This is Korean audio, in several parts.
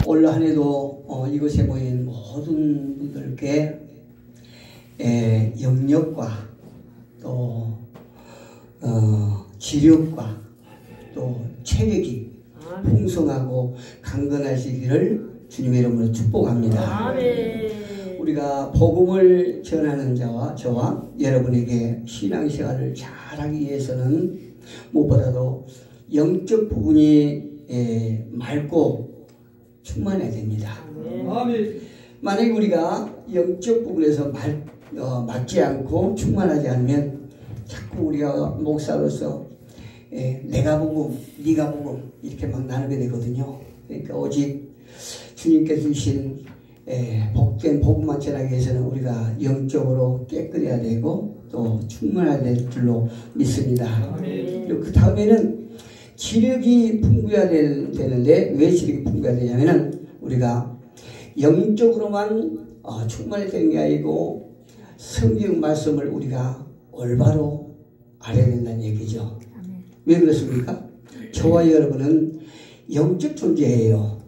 올 한 해도 이곳에 모인 모든 분들께 영역과 또 지력과 또 체력이 풍성하고 강건하시기를 주님의 이름으로 축복합니다. 아멘. 우리가 복음을 전하는 자와 저와 여러분에게 신앙생활을 잘하기 위해서는 무엇보다도 영적 부분이 맑고 충만해야 됩니다. 아멘. 만약에 우리가 영적 부분에서 맑지 않고 충만하지 않으면 자꾸 우리가 목사로서 내가 복음, 네가 복음 이렇게 막 나누게 되거든요. 그러니까 오직 주님께서 주신 복된 복음만 전하기 위해서는 우리가 영적으로 깨끗해야 되고 또 충만해야 될 줄로 믿습니다. 그리고 그 다음에는 지력이 풍부해야 되는데 왜 지력이 풍부해야 되냐면은 우리가 영적으로만 충만해야 되는 게 아니고 성경 말씀을 우리가 올바로 알아야 된다는 얘기죠. 왜 그렇습니까? 저와 여러분은 영적 존재예요.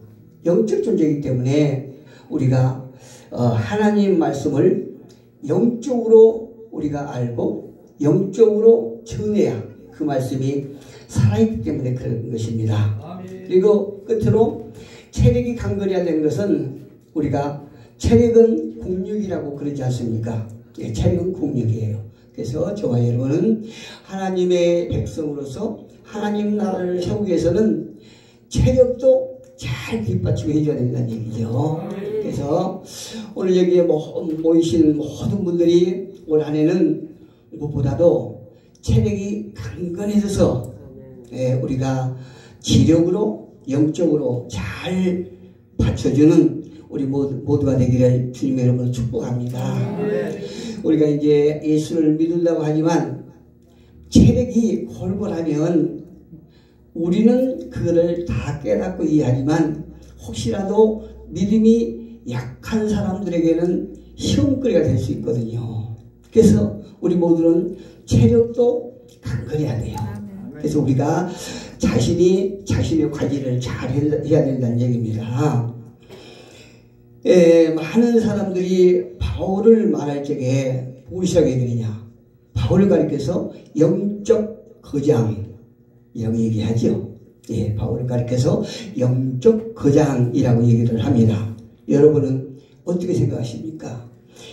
영적 존재이기 때문에 우리가 하나님 말씀을 영적으로 우리가 알고 영적으로 전해야 그 말씀이 살아있기 때문에 그런 것입니다. 그리고 끝으로 체력이 강건해야 되는 것은 우리가 체력은 국력이라고 그러지 않습니까? 체력은 국력이에요. 그래서 저와 여러분은 하나님의 백성으로서 하나님 나라를 세우기 위해서는 체력도 잘 뒷받침해 해줘야 된다는 얘기죠. 그래서 오늘 여기에 모이신 모든 분들이 올 한 해는 무엇보다도 체력이 강건해져서 우리가 지력으로 영적으로 잘 받쳐주는 우리 모두가 되기를 주님의 이름으로 축복합니다. 우리가 이제 예수를 믿는다고 하지만 체력이 골골하면 우리는 그거를 다 깨닫고 이해하지만 혹시라도 믿음이 약한 사람들에게는 시험거리가 될 수 있거든요. 그래서 우리 모두는 체력도 강건해야 돼요. 그래서 우리가 자신의 관리를 잘 해야 된다는 얘기입니다. 많은 사람들이 바울을 말할 적에 무엇이라고 얘기하느냐? 바울을 가리켜서 영적 거장이라고 얘기하죠. 바울을 가리켜서 영적 거장이라고 얘기를 합니다. 여러분은 어떻게 생각하십니까?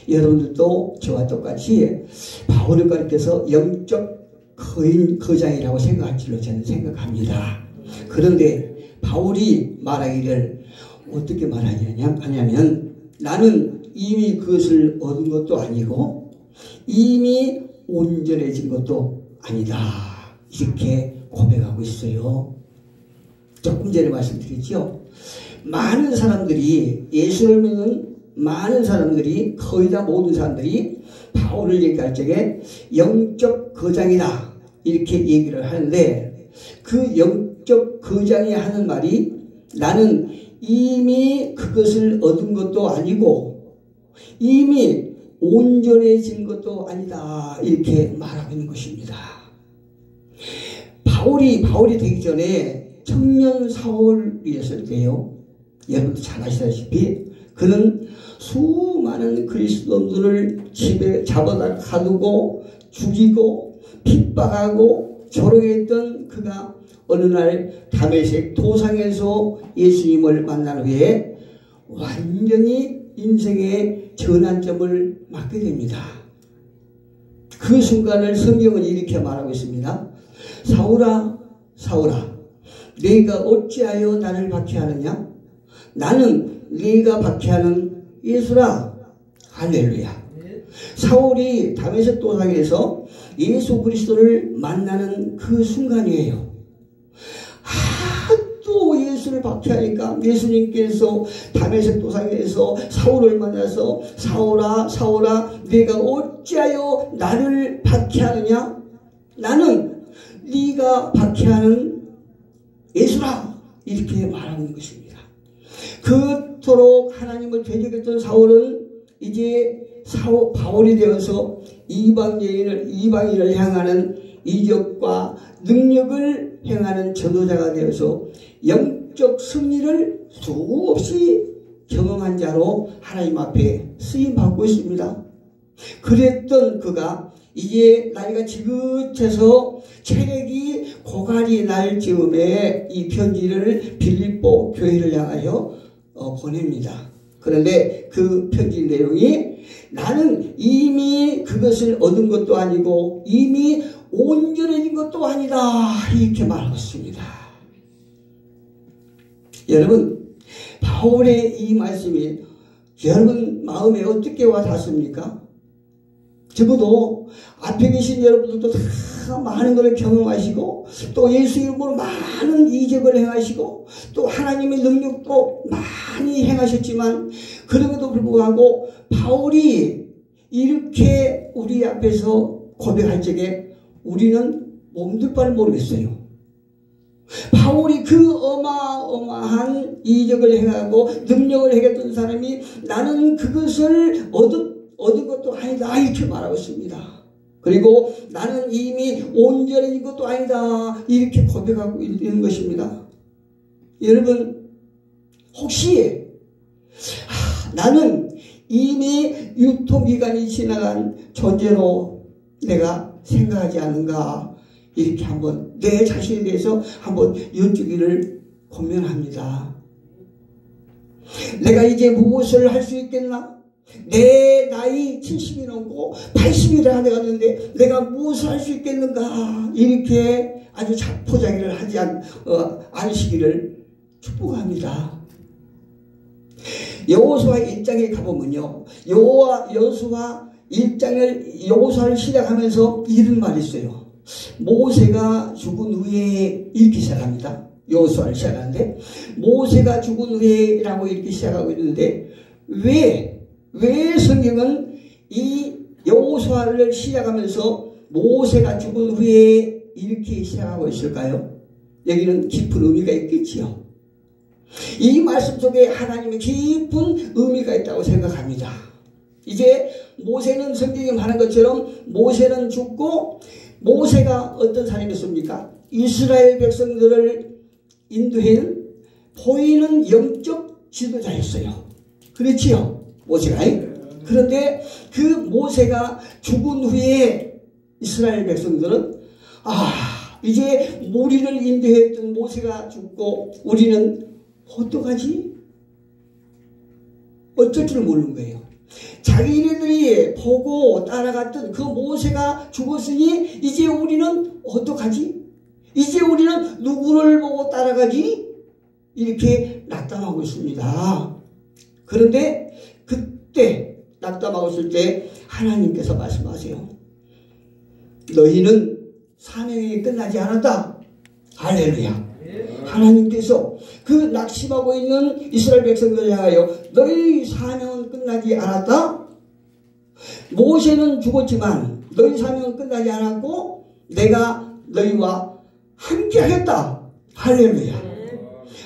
여러분들도 저와 똑같이 바울을 가리켜서 영적 거장이라고 생각할 줄로 저는 생각합니다. 그런데 바울이 말하기를 어떻게 말하냐면 나는 이미 그것을 얻은 것도 아니고 이미 온전해진 것도 아니다. 이렇게 고백하고 있어요. 조금 전에 말씀드렸죠. 많은 사람들이 예수를 믿는 많은 사람들이 거의 다 모든 사람들이 바울을 얘기할 적에 영적 거장이다 이렇게 얘기를 하는데 그 영적 거장이 하는 말이 나는 이미 그것을 얻은 것도 아니고 이미 온전해진 것도 아니다 이렇게 말하고 있는 것입니다. 바울이 되기 전에 청년 사울이었을게요. 여러분도 잘 아시다시피 그는 수많은 그리스도인들을 집에 잡아다 가두고 죽이고 핍박하고 조롱했던 그가 어느 날 다메섹 도상에서 예수님을 만난 후에 완전히 인생의 전환점을 맞게 됩니다. 그 순간을 성경은 이렇게 말하고 있습니다. 사울아 사울아 네가 어찌하여 나를 박해하느냐? 나는 네가 박해하는 예수라. 할렐루야. 사울이 다메섹 도상에서 예수 그리스도를 만나는 그 순간이에요. 또 예수를 박해하니까 예수님께서 다메섹 도상에서 사울을 만나서 사울아 사울아 네가 어찌하여 나를 박해하느냐? 나는 네가 박해하는 예수라 이렇게 말하는 것입니다. 그토록 하나님을 대적했던 사울은 이제 바울이 되어서 이방인을 향하는 이적과 능력을 행하는 전도자가 되어서 영적 승리를 수없이 경험한 자로 하나님 앞에 쓰임받고 있습니다. 그랬던 그가 이제 나이가 지긋해서 체력이 고갈이 날 즈음에 이 편지를 빌립보 교회를 향하여 보냅니다. 그런데 그 편지 내용이 나는 이미 그것을 얻은 것도 아니고 이미 온전해진 것도 아니다 이렇게 말하고 있습니다. 여러분, 바울의 이 말씀이 여러분 마음에 어떻게 와 닿습니까? 적어도 앞에 계신 여러분들도 다 많은 것을 경험하시고 또 예수 이름으로 많은 이적을 행하시고 또 하나님의 능력도 많이 행하셨지만 그럼에도 불구하고 바울이 이렇게 우리 앞에서 고백할 적에 우리는 몸둘 바를 모르겠어요. 바울이 그 어마어마한 이적을 행하고 능력을 행했던 사람이 나는 그것을 얻은 것도 아니다 이렇게 말하고 있습니다. 그리고 나는 이미 온전해진 것도 아니다 이렇게 고백하고 있는 것입니다. 여러분, 혹시 나는 이미 유통기간이 지나간 존재로 내가 생각하지 않은가 이렇게 한번 내 자신에 대해서 한번 여쭈기를 고민합니다. 내가 이제 무엇을 할 수 있겠나? 내 나이 70이 넘고 80이 다 되었는데 내가 무엇을 할 수 있겠는가? 이렇게 아주 자포자기를 하지 않으시기를 축복합니다. 여호수아 1장에 가보면요, 여호수아 1장을 여호수아를 시작하면서 이런 말이 있어요. 모세가 죽은 후에 이렇게 시작합니다. 여호수아를 시작하는데 모세가 죽은 후에라고 이렇게 시작하고 있는데 왜 성경은 이 여호수아를 시작하면서 모세가 죽은 후에 이렇게 시작하고 있을까요? 여기는 깊은 의미가 있겠지요. 이 말씀 속에 하나님의 깊은 의미가 있다고 생각합니다. 이제 모세는 성경에 말한 것처럼 모세는 죽고 모세가 어떤 사람이었습니까? 이스라엘 백성들을 인도하는 보이는 영적 지도자였어요. 그렇지요? 모세가. 그런데 그 모세가 죽은 후에 이스라엘 백성들은 이제 우리를 인도했던 모세가 죽고 우리는 어떡하지? 어쩔 줄 모르는 거예요. 자기네들이 보고 따라갔던 그 모세가 죽었으니 이제 우리는 어떡하지? 이제 우리는 누구를 보고 따라가지? 이렇게 낙담하고 있습니다. 그런데 그때 낙담하고 있을 때 하나님께서 말씀하세요. 너희는 사명이 끝나지 않았다. 할렐루야. 하나님께서 그 낙심하고 있는 이스라엘 백성들을 향하여 너희 사명은 끝나지 않았다. 모세는 죽었지만 너희 사명은 끝나지 않았고 내가 너희와 함께 하겠다. 할렐루야.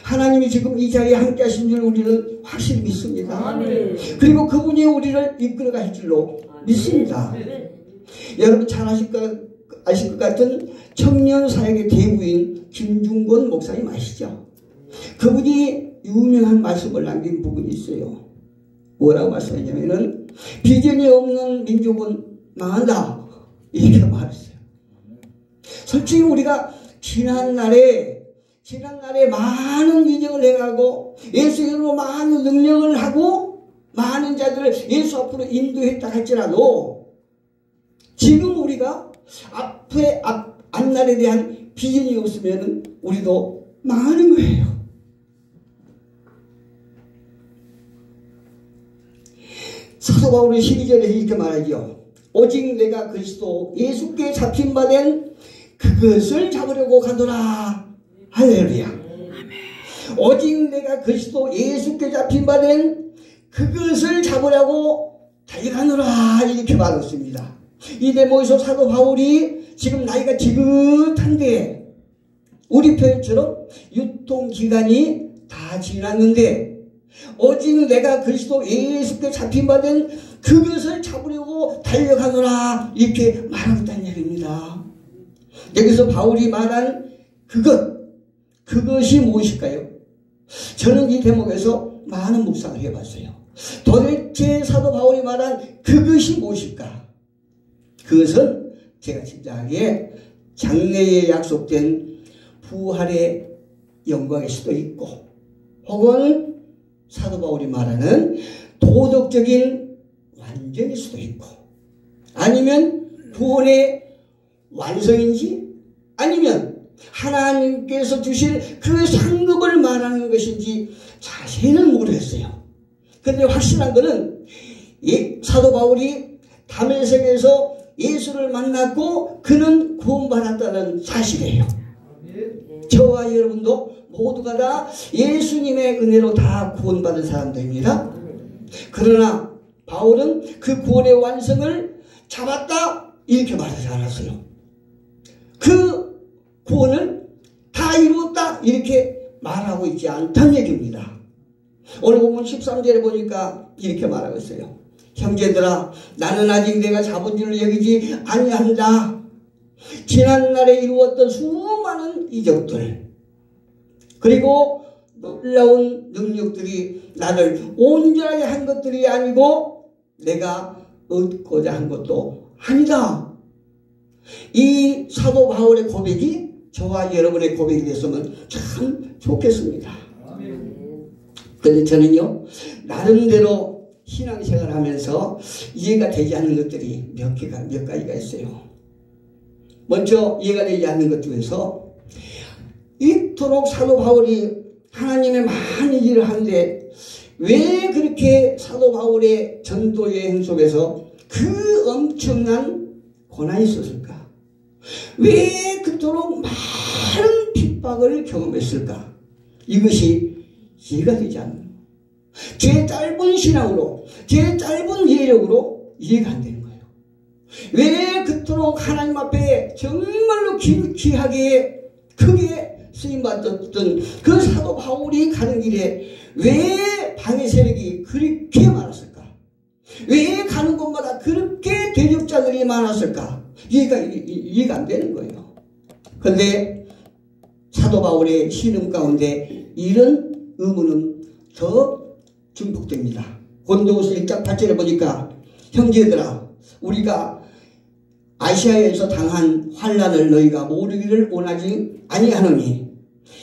하나님이 지금 이 자리에 함께 하신 줄 우리는 확실히 믿습니다. 그리고 그분이 우리를 이끌어 가실 줄로 믿습니다. 여러분 잘 아실 것 같은 청년 사역의 대부인 김중권 목사님 아시죠? 그분이 유명한 말씀을 남긴 부분이 있어요. 뭐라고 말씀하냐면은 비전이 없는 민족은 망한다 이렇게 말했어요. 솔직히 우리가 지난날에 많은 이적을 행하고 예수 이름으로 많은 능력을 하고 많은 자들을 예수 앞으로 인도했다 할지라도 지금 우리가 앞날에 대한 비전이 없으면 우리도 망하는 거예요. 사도 바울은 12절에 이렇게 말하죠. 오직 내가 그리스도 예수께 잡힌 바 된 그것을 잡으려고 가노라. 할렐루야. 오직 내가 그리스도 예수께 잡힌 바 된 그것을 잡으려고 달려가노라 이렇게 말했습니다. 이 대목에서 사도 바울이 지금 나이가 지긋한데 우리 편처럼 유통기간이 다 지났는데 오직 내가 그리스도 예수께 잡힌 바 된 그것을 잡으려고 달려가노라 이렇게 말하고 있다는 얘기입니다. 여기서 바울이 말한 그것이 무엇일까요? 저는 이 대목에서 많은 묵상을 해봤어요. 도대체 사도 바울이 말한 그것이 무엇일까? 그것은 제가 짐작하기에 장래에 약속된 부활의 영광일 수도 있고, 혹은 사도 바울이 말하는 도덕적인 완전일 수도 있고, 아니면 구원의 완성인지, 아니면 하나님께서 주실 그 상급을 말하는 것인지 자세히는 모르겠어요. 그런데 확실한 것은 이 사도 바울이 다메섹에서 예수를 만났고 그는 구원받았다는 사실이에요. 저와 여러분도 모두가 다 예수님의 은혜로 다 구원받은 사람들입니다. 그러나 바울은 그 구원의 완성을 잡았다 이렇게 말하지 않았어요. 그 구원을 다 이루었다 이렇게 말하고 있지 않다는 얘기입니다. 오늘 본문 13절에 보니까 이렇게 말하고 있어요. 형제들아, 나는 아직 내가 잡은 줄을 여기지 아니한다. 지난날에 이루었던 수많은 이적들, 그리고 놀라운 능력들이 나를 온전하게 한 것들이 아니고 내가 얻고자 한 것도 아니다. 이 사도 바울의 고백이 저와 여러분의 고백이 됐으면 참 좋겠습니다. 그런데 저는요, 나름대로 신앙생활을 하면서 이해가 되지 않는 것들이 몇 가지가 있어요. 먼저 이해가 되지 않는 것 중에서 이토록 사도 바울이 하나님의 많은 일을 하는데 왜 그렇게 사도 바울의 전도 여행 속에서 그 엄청난 고난이 있었을까? 왜 그토록 많은 핍박을 경험했을까? 이것이 이해가 되지 않는 거예요. 제 짧은 신앙으로, 제 짧은 이해력으로 이해가 안 되는 거예요. 왜 그토록 하나님 앞에 정말로 귀하게 크게 쓰임받았던 그 사도 바울이 가는 길에 왜 방해 세력이 그렇게 많았을까? 왜 가는 곳마다 그렇게 대적자들이 많았을까? 이해가 안 되는 거예요. 그런데 사도 바울의 신음 가운데 이런 의문은 더 증폭됩니다. 고린도후서 1장 8절에 보니까 형제들아, 우리가 아시아에서 당한 환난을 너희가 모르기를 원하지 아니하노니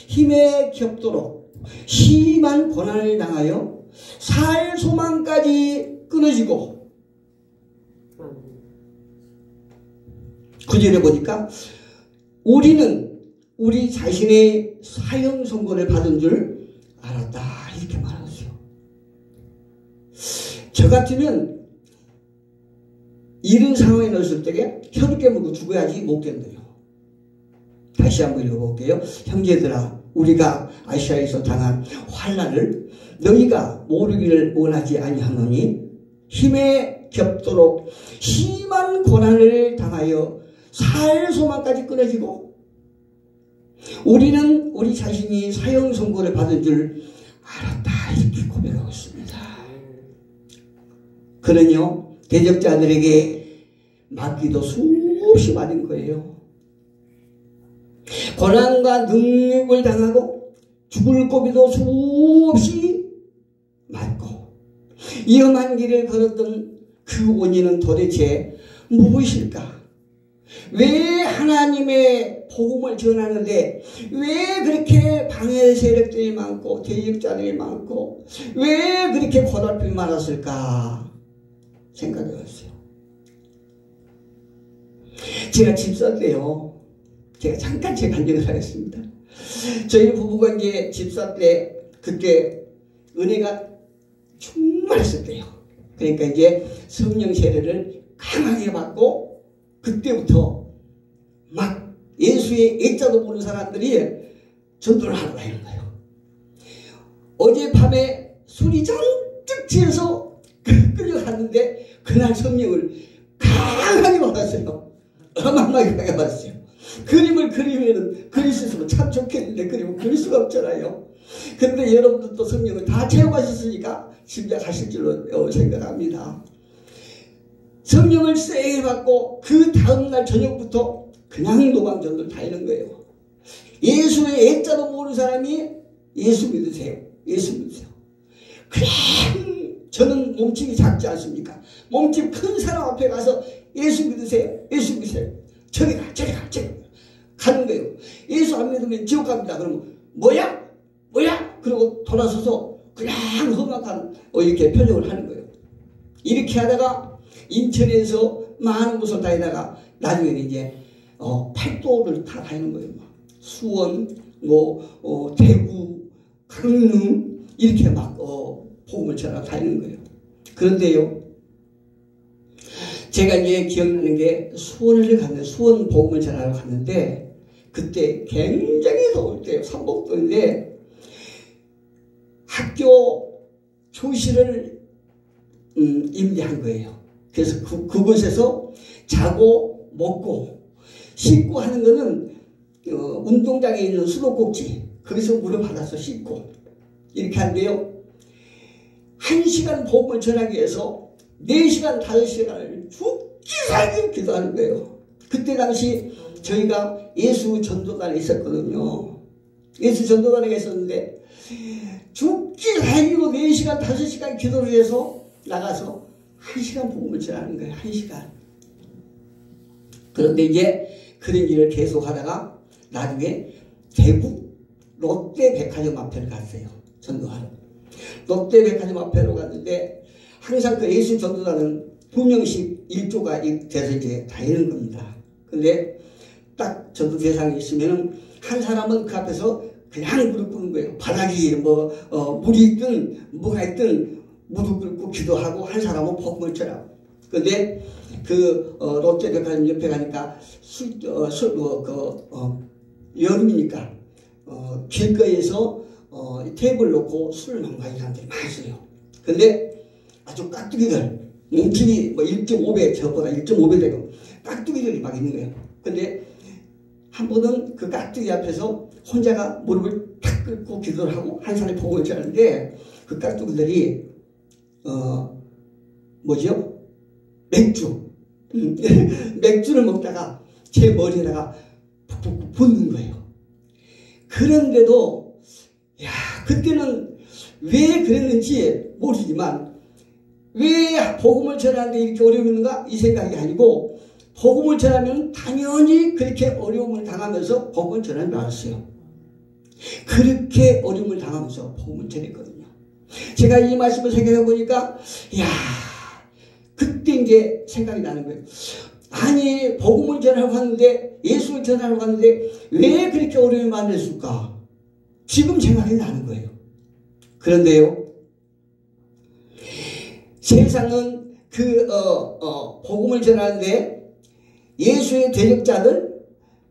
힘에 겹도록 심한 고난을 당하여 살 소망까지 끊어지고, 9절에 보니까 우리는 우리 자신의 사형 선고를 받은 줄 알았다 이렇게 말하죠. 저 같으면 이런 상황에 넣었을 때에 혀를 깨물고 죽어야지 못 견뎌요. 다시 한번 읽어볼게요. 형제들아, 우리가 아시아에서 당한 환난을 너희가 모르기를 원하지 아니하노니 힘에 겹도록 심한 고난을 당하여 살 소망까지 끊어지고 우리는 우리 자신이 사형 선고를 받은 줄 알았다 이렇게 고백하고 있습니다. 그는요, 대적자들에게 맞기도 수없이 맞은 거예요. 고난과 능력을 당하고 죽을 고비도 수없이 맞고 위험한 길을 걸었던 그 원인은 도대체 무엇일까? 왜 하나님의 복음을 전하는데 왜 그렇게 방해 세력들이 많고 대적자들이 많고 왜 그렇게 고달픔이 많았을까 생각해 봤어요. 제가 집사 때요, 제가 잠깐 제 간증을 하겠습니다. 저희 부부관계 집사 때 그때 은혜가 충만했을 때요. 그러니까 이제 성령 세례를 강하게 받고 그때부터 막 예수의 애자도 모르는 사람들이 전도를 하러 다니는 거예요. 어젯밤에 술이 잔뜩 취해서 끌려갔는데 그날 성령을 강하게 받았어요. 어마어마하게 받았어요. 그림을 그리면은 그릴 수 있으면 참 좋겠는데 그림을 그릴 수가 없잖아요. 그런데 여러분들도 성령을 다 체험하셨으니까 짐작하실 줄로 생각합니다. 성령을 세게 받고 그 다음날 저녁부터 그냥 노방전도를 다니는 거예요. 예수의 애자도 모르는 사람이 예수 믿으세요. 예수 믿으세요. 그냥 저는 몸집이 작지 않습니까? 몸집 큰 사람 앞에 가서 예수 믿으세요. 예수 믿으세요. 저리 가, 저리 가, 저리 가. 가는 거예요. 예수 안 믿으면 지옥 갑니다. 그러면 뭐야? 뭐야? 그러고 돌아서서 그냥 험악한 이렇게 표정을 하는 거예요. 이렇게 하다가 인천에서 많은 곳을 다니다가 나중에는 이제 팔도를 다 다니는 거예요. 수원, 대구, 강릉 이렇게 막 복음을 전하고 다니는 거예요. 그런데요, 제가 이제 기억나는 게 수원을 갔는데, 수원 복음을 전하러 갔는데 그때 굉장히 더울 때요. 삼복도인데 학교 교실을 임대한 거예요. 그래서 그곳에서 자고 먹고 씻고 하는 거는 운동장에 있는 수도꼭지 거기서 물을 받아서 씻고 이렇게 하는데요. 1시간 복음을 전하기 위해서 4시간, 5시간을 죽기 살기 기도하는 거예요. 그때 당시 저희가 예수 전도단에 있었거든요. 예수 전도단에 있었는데 죽기 살기로 4시간, 5시간 기도를 해서 나가서 1시간 복음을 전하는 거예요. 1시간. 그런데 이제 그런 일을 계속 하다가 나중에 대구 롯데백화점 앞에를 갔어요. 전도하러. 롯데백화점 앞에로 갔는데 항상 그 예수 전도단은 2명씩 1조가 돼서 이제 다니는 겁니다. 근데 딱 전도 대상이 있으면은 한 사람은 그 앞에서 그냥 무릎 꿇는 거예요. 바닥이 물이 있든 뭐가 있든 무릎 꿇고 기도하고 한 사람은 복음을 전하고. 근데 그 롯데백화점 옆에 가니까 여름이니까 길거리에서 테이블 놓고 술을 먹는 사람들이 많았어요. 근데 아주 깍두기들 몸집이 1.5배 저보다 1.5배 되고 깍두기들이 막 있는 거예요. 근데 한 번은 그 깍두기 앞에서 혼자가 무릎을 탁 꿇고 기도를 하고 한 사람이 복음을 전하는데 그 깍두기들이 뭐죠? 맥주 맥주를 먹다가 제 머리에다가 푹푹 붓는 거예요. 그런데도 그때는 왜 그랬는지 모르지만 왜 복음을 전하는데 이렇게 어려움이 있는가 이 생각이 아니고 복음을 전하면 당연히 그렇게 어려움을 당하면서 복음을 전하는 줄 알았어요. 그렇게 어려움을 당하면서 복음을 전했거든요. 제가 이 말씀을 생각해 보니까 그때 이제 생각이 나는 거예요. 아니 복음을 전하러 갔는데 예수를 전하러 갔는데 왜 그렇게 어려움을 만났을까? 지금 생각이 나는 거예요. 그런데요, 세상은 복음을 전하는데 예수의 대적자들,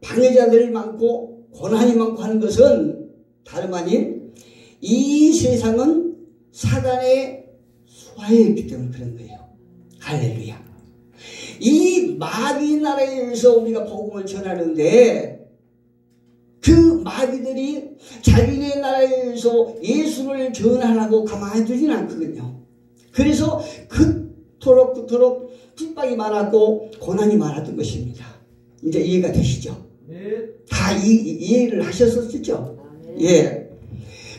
방해자들이 많고 고난이 많고 하는 것은 다름 아닌 이 세상은 사단의 수하에 있기 때문에 그런 거예요. 할렐루야. 이 마귀 나라에 의해서 우리가 복음을 전하는데 그 마귀들이 자기네 나라에 의해서 예수를 전하라고 가만히 두진 않거든요. 그래서 그토록 핍박이 많았고 고난이 많았던 것입니다. 이제 이해가 되시죠? 네. 다 이해를 하셨었죠? 네. 예.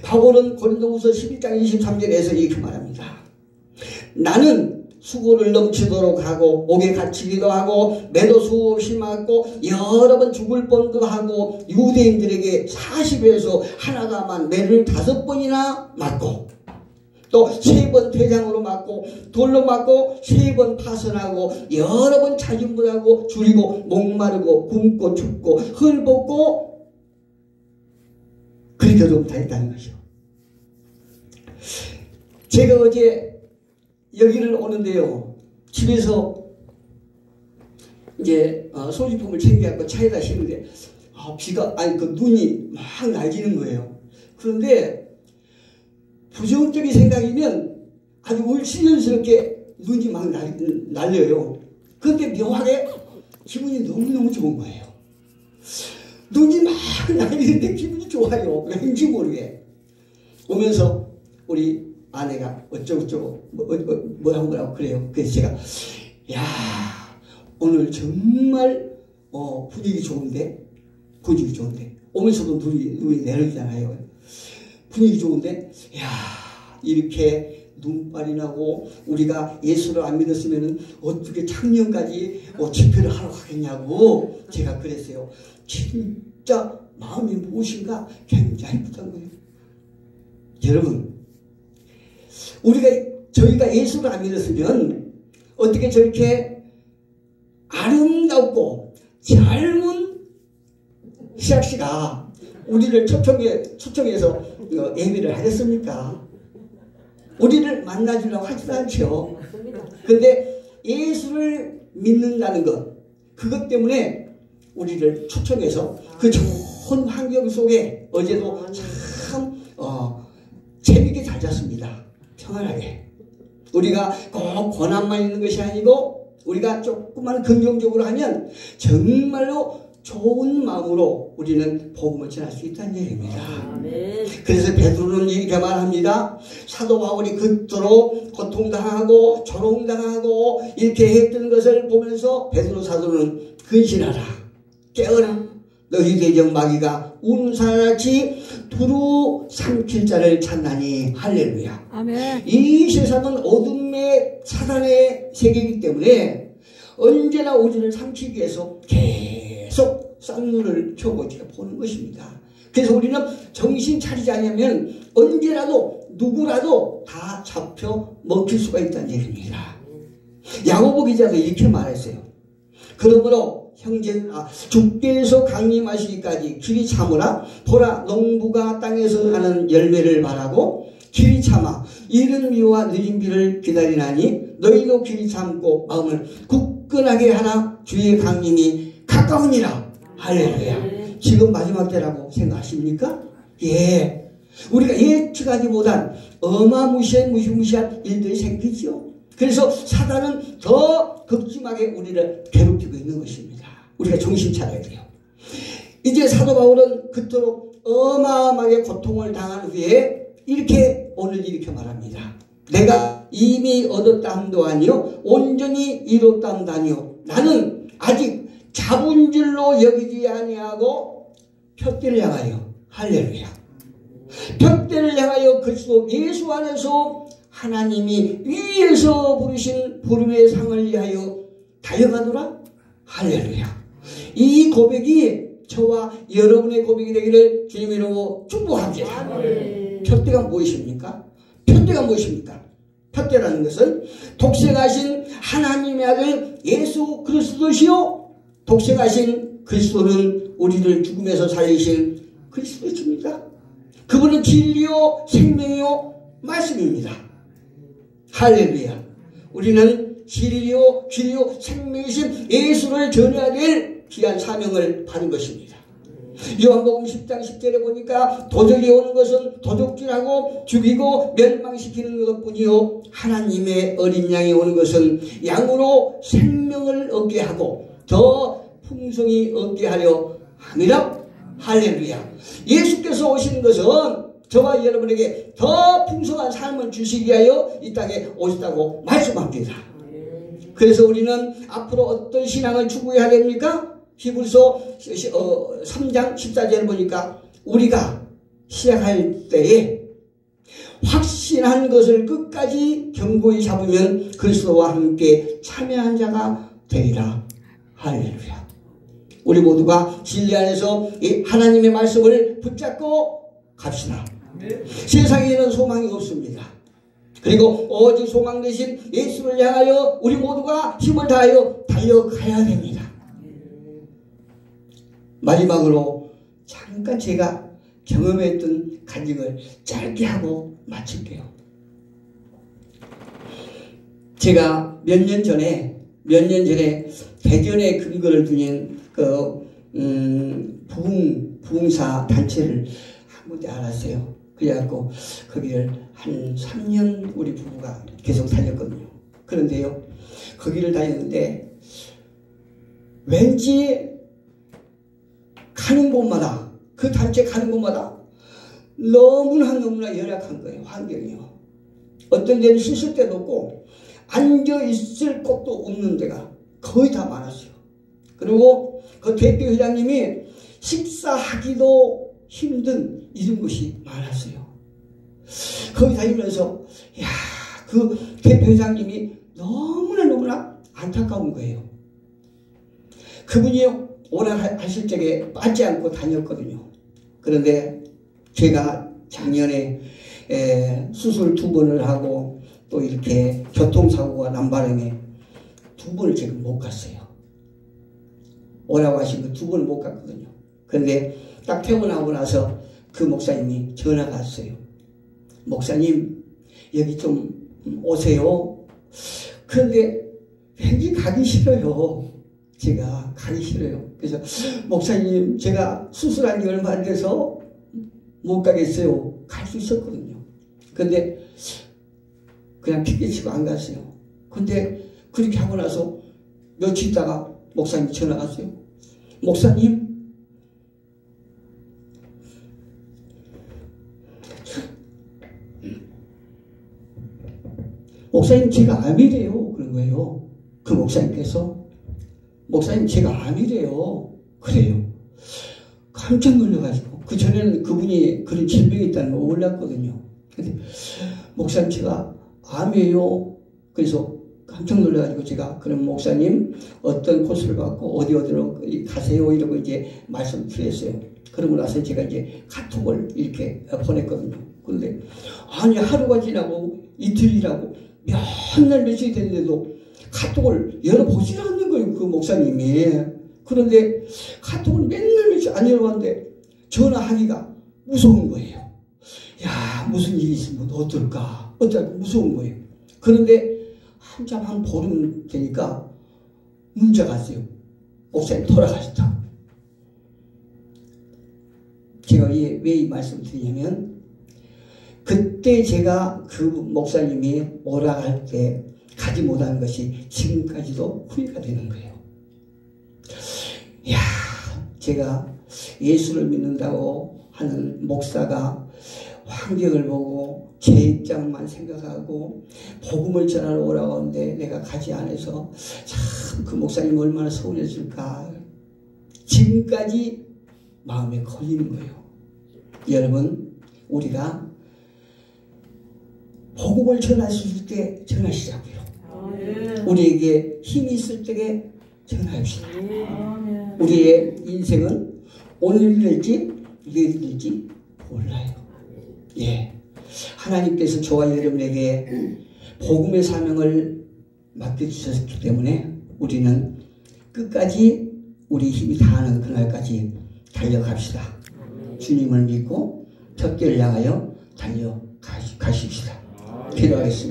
바울은 고린도후서 11장 23절에서 이렇게 말합니다. 나는 수고를 넘치도록 하고 옥에 갇히기도 하고 매도 수없이 맞고 여러 번 죽을 뻔도 하고 유대인들에게 40에서 하나가만 매를 5번이나 맞고 또 3번 퇴장으로 맞고 돌로 맞고 3번 파선하고 여러 번 자진분하고 줄이고 목마르고 굶고 춥고 헐벗고 그렇게 좀 다녔다는 것이요. 제가 어제 여기를 오는데요, 집에서 이제 소지품을 챙겨갖고 차에다 싣는데 눈이 막 날리는 거예요. 그런데 부정적인 생각이면 아주 울신연스럽게 눈이 막 날려요. 그런데 묘하게 기분이 너무너무 좋은 거예요. 눈이 막 날리는데 기분이 좋아요. 왠지 모르게. 오면서 우리 아내가 어쩌고저쩌고 뭐라고 그래요. 그래서 제가 오늘 정말 분위기 좋은데 오면서도 눈이 내리잖아요. 분위기 좋은데, 야 이렇게 눈발이 나고 우리가 예수를 안 믿었으면 어떻게 창녕까지 집회를 하러 가겠냐고 제가 그랬어요. 진짜 마음이 무엇인가 굉장히 부탁한 거예요. 여러분, 저희가 예수를 안 믿었으면 어떻게 저렇게 아름답고 젊은 시학씨가 우리를 초청해서 예배를 하겠습니까? 우리를 만나주려고 하지도 않죠. 근데 예수를 믿는다는 것, 그것 때문에 우리를 초청해서 그 좋은 환경 속에 어제도 참 재밌게 잘 잤습니다. 평안하게. 우리가 꼭 고난만 있는 것이 아니고 우리가 조금만 긍정적으로 하면 정말로 좋은 마음으로 우리는 복음을 전할 수 있다는 얘기입니다. 그래서 베드로는 이렇게 말합니다. 사도 바울이 그토록 고통당하고 조롱당하고 이렇게 했던 것을 보면서 베드로 사도는 근신하라, 깨어라, 너희 대적 마귀가 운사같이 두루 삼킬 자를 찾나니. 할렐루야. 아멘. 이 세상은 어둠의 사단의 세계이기 때문에 언제나 우리를 삼키기 위해서 계속 쌍눈을 켜고 보는 것입니다. 그래서 우리는 정신 차리지 않으면 언제라도 누구라도 다 잡혀 먹힐 수가 있다는 얘기입니다. 야고보 기자도 이렇게 말했어요. 그러므로 형제는 주께서 강림하시기까지 길이 참으라. 보라, 농부가 땅에서 하는 열매를 바라고 길이 참아 이른 비와 늦은 비를 기다리나니 너희도 길이 참고 마음을 굳건하게 하라. 주의 강림이 가까우니라. 할렐루야. 지금 마지막 때라고 생각하십니까? 예. 우리가 예측하지 못한 무시무시한 일들이 생기죠. 그래서 사단은 더 극심하게 우리를 괴롭히고 있는 것입니다. 우리가 정신 차려야 돼요. 이제 사도 바울은 그토록 어마어마하게 고통을 당한 후에 오늘 이렇게 말합니다. 내가 이미 얻었다 함도 아니요 온전히 이뤘다 함도 아니요 나는 아직 잡은 줄로 여기지 아니하고 푯대를 향하여. 할렐루야. 푯대를 향하여 그리스도 예수 안에서 하나님이 위에서 부르신 부름의 상을 위하여 달려가노라. 할렐루야. 이 고백이 저와 여러분의 고백이 되기를 주님 이름으로 축복합니다. 푯대가 무엇입니까? 푯대가 무엇입니까? 푯대라는 것은 독생하신 하나님의 아들 예수 그리스도시요 독생하신 그리스도는 우리를 죽음에서 살리신 그리스도십니다. 그분은 진리요 생명이요 말씀입니다. 할렐루야. 우리는 진리요 길이요 생명이신 예수를 전해야 될 귀한 사명을 받은 것입니다. 요한복음 10장 10절에 보니까 도적이 오는 것은 도적질하고 죽이고 멸망시키는 것뿐이요 하나님의 어린 양이 오는 것은 양으로 생명을 얻게 하고 더 풍성히 얻게 하려 함이라. 할렐루야. 예수께서 오신 것은 저와 여러분에게 더 풍성한 삶을 주시기 위하여 이 땅에 오셨다고 말씀합니다. 그래서 우리는 앞으로 어떤 신앙을 추구해야 됩니까? 히브리서 3장 14절을 보니까 우리가 시작할 때에 확신한 것을 끝까지 견고히 잡으면 그리스도와 함께 참여한 자가 되리라. 할렐루야. 우리 모두가 진리 안에서 이 하나님의 말씀을 붙잡고 갑시다. 세상에는 소망이 없습니다. 그리고 오직 소망 되신 예수를 향하여 우리 모두가 힘을 다하여 달려가야 됩니다. 마지막으로 잠깐 제가 경험했던 간증을 짧게 하고 마칠게요. 제가 몇 년 전에 대전에 근거를 두는 부흥사 단체를 한 군데 알았어요. 그래갖고 거기를 한 3년 우리 부부가 계속 다녔거든요. 그런데요, 거기를 다녔는데 왠지 가는 곳마다, 그 단체 가는 곳마다 너무나 열악한 거예요. 환경이요. 어떤 데는 씻을 데도 없고 앉아있을 곳도 없는 데가 거의 다 많았어요. 그리고 그 대표 회장님이 식사하기도 힘든 이런 곳이 많았어요. 거기 다니면서 야, 그 대표장님이 너무나 안타까운 거예요. 그분이 오라 하실 적에 빠지 않고 다녔거든요. 그런데 제가 작년에 수술 2번을 하고 또 이렇게 교통사고가 난 바람에 2번을 지금 못 갔어요. 오라고 하신 거 2번을 못 갔거든요. 그런데 딱 퇴원하고 나서 그 목사님이 전화가 왔어요. 목사님 여기 좀 오세요. 그런데 왠지 가기 싫어요. 제가 가기 싫어요. 그래서 목사님 제가 수술한 지 얼마 안 돼서 못 가겠어요. 갈 수 있었거든요. 근데 그냥 핑계치고 안 갔어요. 근데 그렇게 하고 나서 며칠 있다가 목사님 전화 왔어요. 목사님 제가 암이래요. 그런 거예요. 그 목사님께서 목사님 제가 암이래요. 그래요. 깜짝 놀라가지고 그 전에는 그분이 그런 질병이 있다는 거 몰랐거든요. 근데 목사님 제가 암이에요. 그래서 깜짝 놀라가지고 제가 그럼 목사님 어떤 코스를 받고 어디로 가세요 이러고 이제 말씀드렸어요. 그러고 나서 제가 이제 카톡을 이렇게 보냈거든요. 그런데 아니 하루가 지나고 이틀이라고 몇날 며칠이 됐는데도 카톡을 열어보지 않는 거예요. 그 목사님이. 그런데 카톡을 맨날 며칠 안 열어봤는데 전화하기가 무서운 거예요. 야 무슨 일이 있으면 어떨까 무서운 거예요. 그런데 한참 한 보름 되니까 문자가 왔어요. 목사님 돌아가셨다. 제가 왜 이 말씀 드리냐면 그때 제가 그 목사님이 오라 할 때 가지 못한 것이 지금까지도 후회가 되는 거예요. 이야, 제가 예수를 믿는다고 하는 목사가 환경을 보고 제 입장만 생각하고 복음을 전하러 오라고 하는데 내가 가지 않아서 참 그 목사님 얼마나 서운했을까. 지금까지 마음에 걸리는 거예요. 여러분, 우리가 복음을 전할 수 있을 때 전하시자고요. 우리에게 힘이 있을 때에 전하십시다. 우리의 인생은 오늘 될지 내일 될지 몰라요. 예, 하나님께서 저와 여러분에게 복음의 사명을 맡겨주셨기 때문에 우리는 끝까지 우리 힘이 다하는 그날까지 달려갑시다. 주님을 믿고 첫 길을 향하여 달려가십시다. 기도하겠습니다.